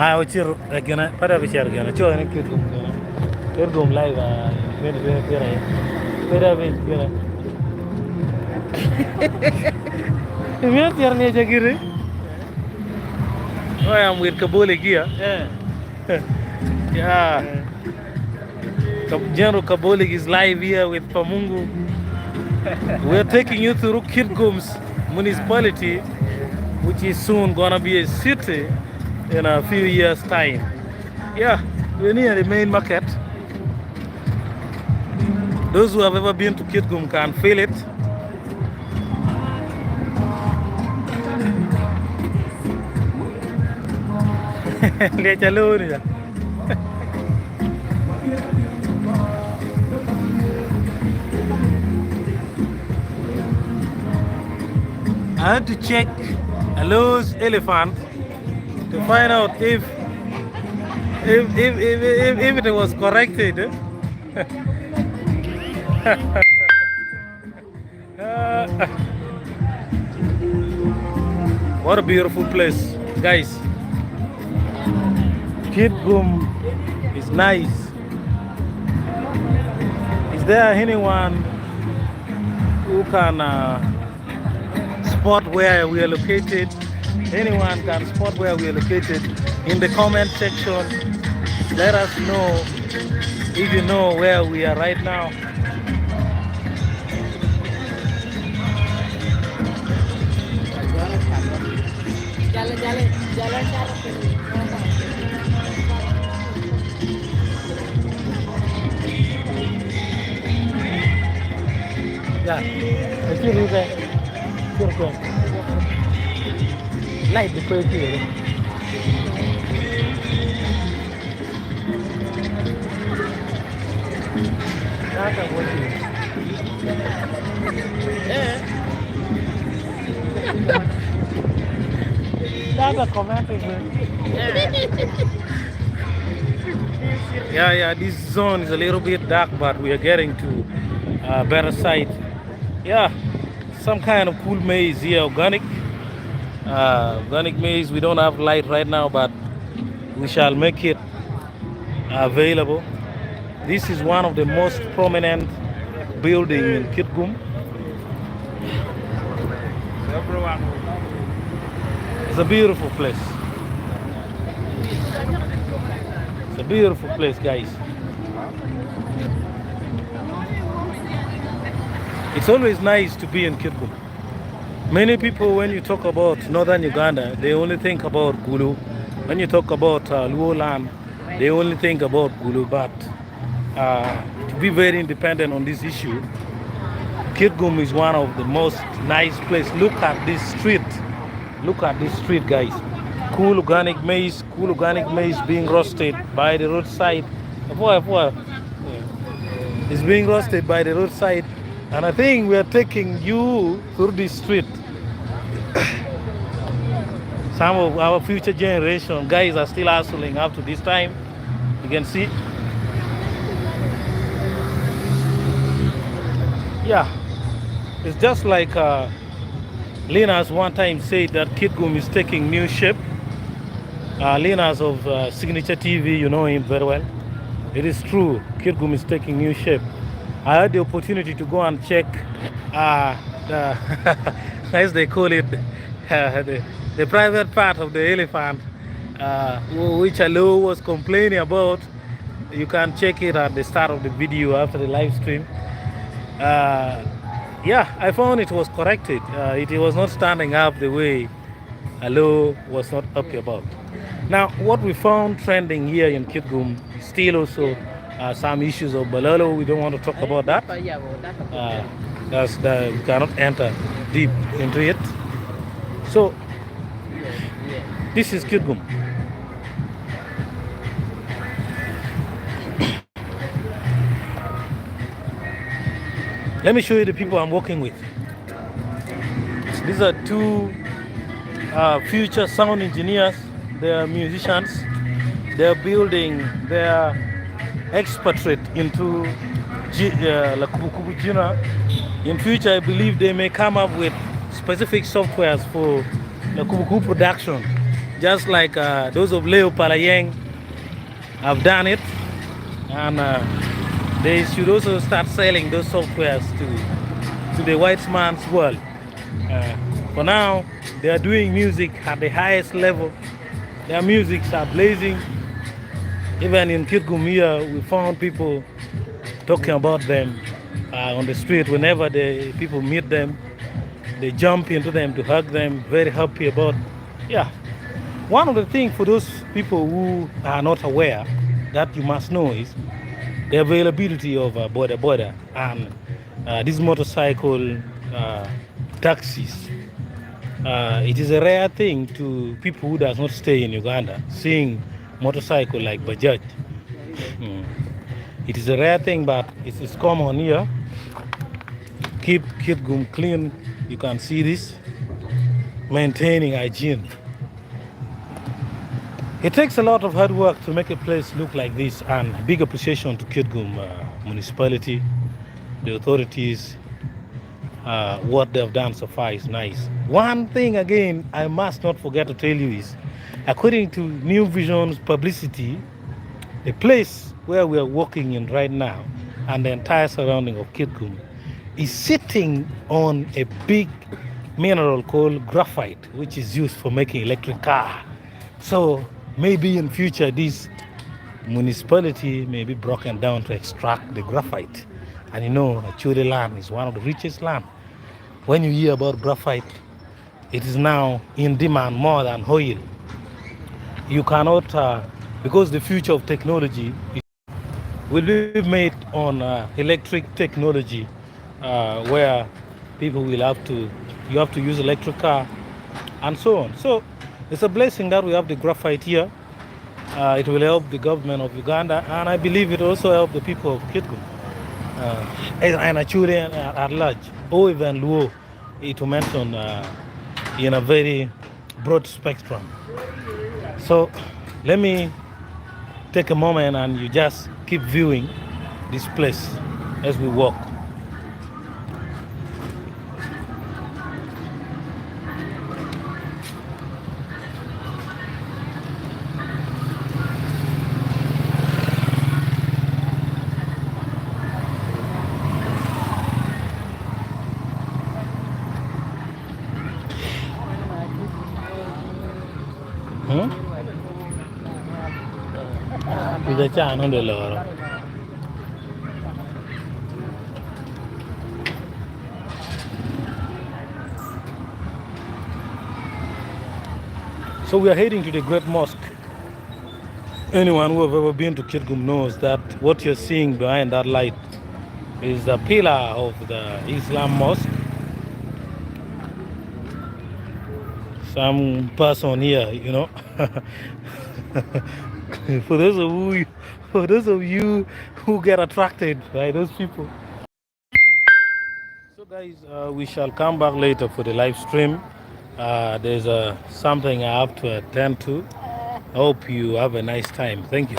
Ochiro gana pada bicara gana coba ni Kitgum live beda gana ini tiar ni aja kiri oh yang with kabole kia yeah General Kabole is live here with Pamungu. We're taking you through Kitgum's municipality, which is soon gonna be a city in a few years' time. Yeah, we're near the main market. Those who have ever been to Kitgum can feel it. Lihat jalur ni. I had to check a loose elephant to find out if it was corrected. What a beautiful place, guys. Kitgum is nice. Is there anyone who can spot where we are located? Anyone can spot where we are located in the comment section. Let us know if you know where we are right now. Yeah, light the place here. Yeah, this zone is a little bit dark, but we are getting to a better side. Yeah, some kind of cool maize here, organic maize. We don't have light right now, but we shall make it available. This is one of the most prominent buildings in Kitgum. It's a beautiful place. It's a beautiful place, guys. It's always nice to be in Kitgum. Many people, when you talk about northern Uganda, they only think about Gulu. When you talk about Luo land, they only think about Gulu. But to be very independent on this issue, Kitgum is one of the most nice places. Look at this street. Look at this street, guys. Cool organic maize being roasted by the roadside. It's being roasted by the roadside. And I think we are taking you through this street. Some of our future generation guys are still hustling up to this time. You can see. Yeah, it's just like Linas one time said that Kitgum is taking new shape. Linas of Signature TV, you know him very well. It is true, Kitgum is taking new shape. I had the opportunity to go and check as they call it, the private part of the elephant, which Alo was complaining about. You can check it at the start of the video after the live stream. Yeah, I found it was corrected. It was not standing up the way Alo was not happy about. Now, what we found trending here in Kitgum, still also some issues of Balalo. We don't want to talk about that. We cannot enter deep into it. So, this is Kitgum. Let me show you the people I'm working with. These are two future sound engineers. They are musicians. They are building their expatriate into Kubu. In future, I believe they may come up with specific softwares for the Kubu production. just like those of Leo Palayang have done it, and they should also start selling those softwares to the white man's world. For now, they are doing music at the highest level. Their musics are blazing. Even in Kitgum here, we found people talking about them on the street. Whenever the people meet them, they jump into them to hug them, very happy about. Yeah. One of the things for those people who are not aware that you must know is the availability of border and these motorcycle taxis. It is a rare thing to people who does not stay in Uganda seeing motorcycle like Bajaj. It is a rare thing, but it's common here. Keep Kitgum clean. You can see this. Maintaining hygiene. It takes a lot of hard work to make a place look like this, and big appreciation to Kitgum Municipality, the authorities. What they've done so far is nice. One thing again I must not forget to tell you is, according to New Vision's publicity, the place where we are walking in right now and the entire surrounding of Kitgum is sitting on a big mineral called graphite, which is used for making electric car. So maybe in future this municipality may be broken down to extract the graphite. And you know, Acholi land is one of the richest land. When you hear about graphite, it is now in demand more than oil. You cannot, because the future of technology will be made on electric technology, where people will you have to use electric car and so on. So it's a blessing that we have the graphite here. It will help the government of Uganda, and I believe it also help the people of Kitgum. And Acholi at large, or even Luo, to mention in a very broad spectrum. So let me take a moment and you just keep viewing this place as we walk. So we are heading to the Great Mosque. Anyone who have ever been to Kitgum knows that what you're seeing behind that light is the pillar of the Islam Mosque. Some person here, you know. For those of you who get attracted by those people. So guys, we shall come back later for the live stream. There's something I have to attend to. I hope you have a nice time. Thank you.